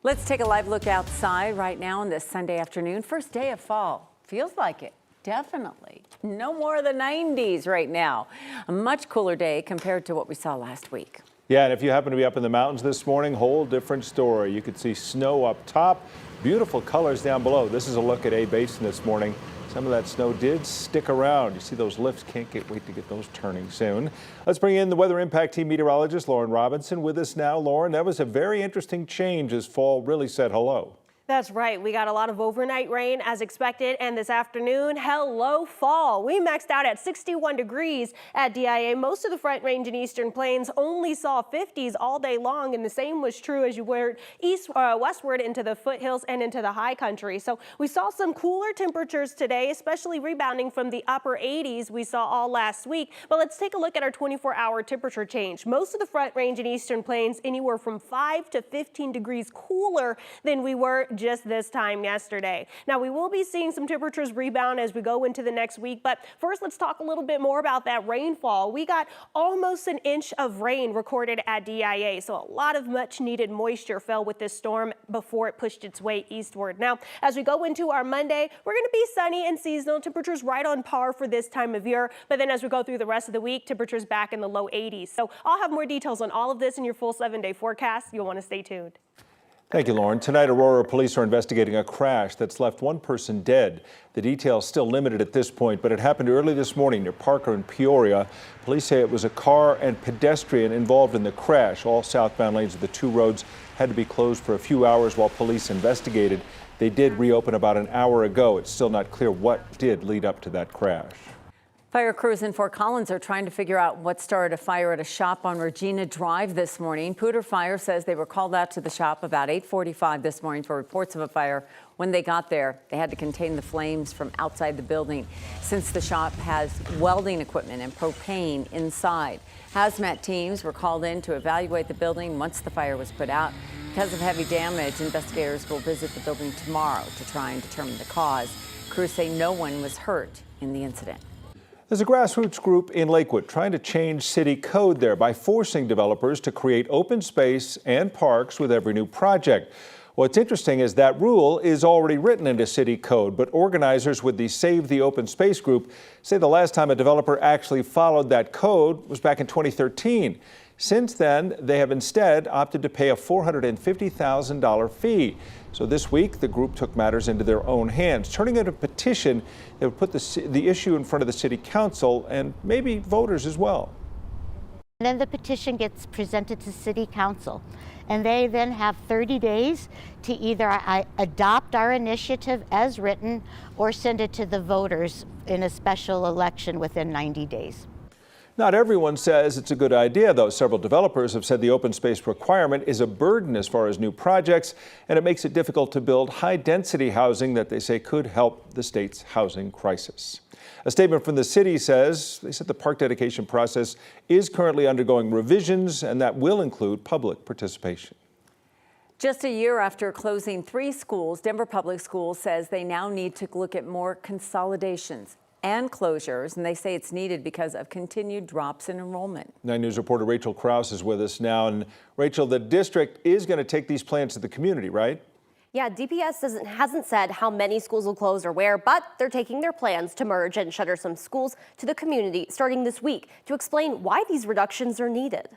Let's take a live look outside right now on this Sunday afternoon. First day of fall. Feels like it. Definitely. No more of the 90s right now. A much cooler day compared to what we saw last week. Yeah, and if you happen to be up in the mountains this morning, whole different story. You could see snow up top, beautiful colors down below. This is a look at A Basin this morning. Some of that snow did stick around. You see those lifts, can't wait to get those turning soon. Let's bring in the Weather Impact Team meteorologist Lauren Robinson with us now. Lauren, that was a very interesting change as fall really said hello. That's right. We got a lot of overnight rain as expected, and this afternoon, hello fall. We maxed out at 61 degrees at DIA. Most of the Front Range and Eastern Plains only saw 50s all day long, and the same was true as you went westward into the foothills and into the high country. So we saw some cooler temperatures today, especially rebounding from the upper 80s we saw all last week. But let's take a look at our 24-hour temperature change. Most of the Front Range and Eastern Plains anywhere from 5 to 15 degrees cooler than we were just this time yesterday. Now we will be seeing some temperatures rebound as we go into the next week, but first let's talk a little bit more about that rainfall. We got almost an inch of rain recorded at DIA, so a lot of much needed moisture fell with this storm before it pushed its way eastward. Now as we go into our Monday, we're going to be sunny and seasonal, temperatures right on par for this time of year, but then as we go through the rest of the week, temperatures back in the low 80s. So I'll have more details on all of this in your full 7-day forecast. You'll want to stay tuned. Thank you, Lauren. Tonight, Aurora police are investigating a crash that's left one person dead. The details still limited at this point, but it happened early this morning near Parker and Peoria. Police say it was a car and pedestrian involved in the crash. All southbound lanes of the two roads had to be closed for a few hours while police investigated. They did reopen about an hour ago. It's still not clear what did lead up to that crash. Fire crews in Fort Collins are trying to figure out what started a fire at a shop on Regina Drive this morning. Poudre Fire says they were called out to the shop about 8:45 this morning for reports of a fire. When they got there, they had to contain the flames from outside the building since the shop has welding equipment and propane inside. Hazmat teams were called in to evaluate the building once the fire was put out. Because of heavy damage, investigators will visit the building tomorrow to try and determine the cause. Crews say no one was hurt in the incident. There's a grassroots group in Lakewood trying to change city code there by forcing developers to create open space and parks with every new project. What's interesting is that rule is already written into city code, but organizers with the Save the Open Space group say the last time a developer actually followed that code was back in 2013. Since then, they have instead opted to pay a $450,000 fee. So this week, the group took matters into their own hands, turning in a petition that would put the issue in front of the city council and maybe voters as well. And then the petition gets presented to city council, and they then have 30 days to either adopt our initiative as written or send it to the voters in a special election within 90 days. Not everyone says it's a good idea, though. Several developers have said the open space requirement is a burden as far as new projects, and it makes it difficult to build high-density housing that they say could help the state's housing crisis. A statement from the city says the park dedication process is currently undergoing revisions, and that will include public participation. Just a year after closing 3 schools, Denver Public Schools says they now need to look at more consolidations and closures, and they say it's needed because of continued drops in enrollment. 9 News reporter Rachel Krause is with us now. And Rachel, the district is going to take these plans to the community, right? Yeah, DPS hasn't said how many schools will close or where, but they're taking their plans to merge and shutter some schools to the community starting this week to explain why these reductions are needed.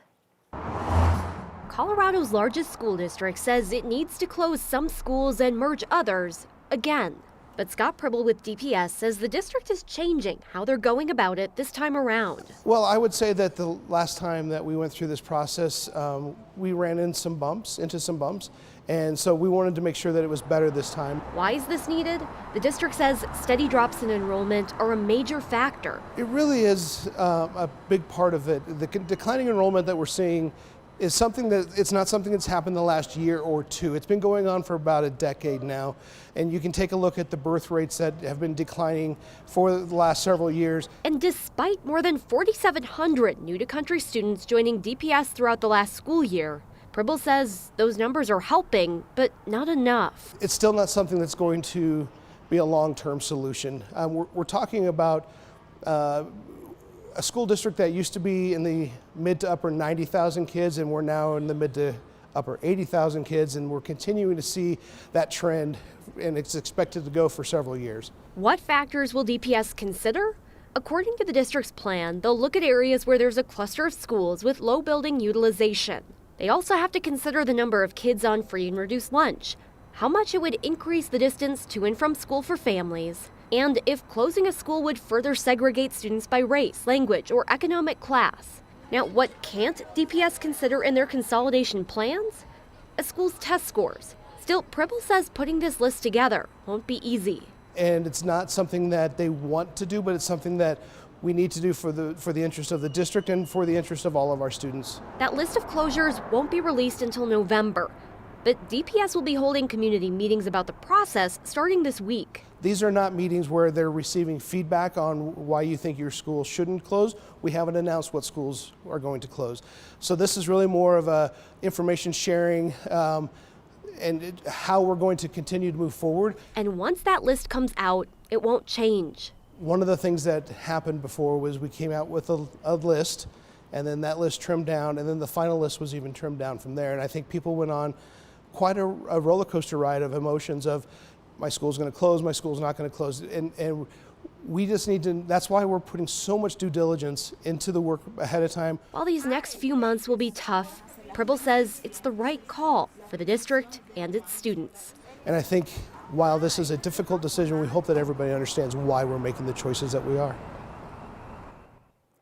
Colorado's largest school district says it needs to close some schools and merge others again. But Scott Pribble with DPS says the district is changing how they're going about it this time around. Well, I would say that the last time that we went through this process, we ran into some bumps, and so we wanted to make sure that it was better this time. Why is this needed? The district says steady drops in enrollment are a major factor. It really is a big part of it. The declining enrollment that we're seeing is something it's not something that's happened the last year or two. It's been going on for about a decade now. And you can take a look at the birth rates that have been declining for the last several years. And despite more than 4,700 new-to-country students joining DPS throughout the last school year, Pribble says those numbers are helping, but not enough. It's still not something that's going to be a long-term solution. We're talking about a school district that used to be in the mid to upper 90,000 kids, and we're now in the mid to upper 80,000 kids, and we're continuing to see that trend, and it's expected to go for several years. What factors will DPS consider? According to the district's plan, they'll look at areas where there's a cluster of schools with low building utilization. They also have to consider the number of kids on free and reduced lunch, how much it would increase the distance to and from school for families, and if closing a school would further segregate students by race, language, or economic class. Now, what can't DPS consider in their consolidation plans? A school's test scores. Still, Pribble says putting this list together won't be easy. And it's not something that they want to do, but it's something that we need to do for the interest of the district and for the interest of all of our students. That list of closures won't be released until November, but DPS will be holding community meetings about the process starting this week. These are not meetings where they're receiving feedback on why you think your school shouldn't close. We haven't announced what schools are going to close. So this is really more of a information sharing and how we're going to continue to move forward. And once that list comes out, it won't change. One of the things that happened before was we came out with a list, and then that list trimmed down, and then the final list was even trimmed down from there. And I think people went on quite a roller coaster ride of emotions of, my school's going to close, my school's not going to close. And we just need to, that's why we're putting so much due diligence into the work ahead of time. While these next few months will be tough, Pribble says it's the right call for the district and its students. And I think while this is a difficult decision, we hope that everybody understands why we're making the choices that we are.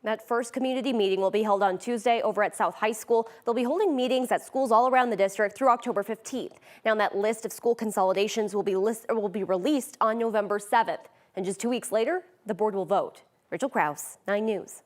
That first community meeting will be held on Tuesday over at South High School. They'll be holding meetings at schools all around the district through October 15th. Now, that list of school consolidations will be released on November 7th. And just 2 weeks later, the board will vote. Rachel Krause, 9 News.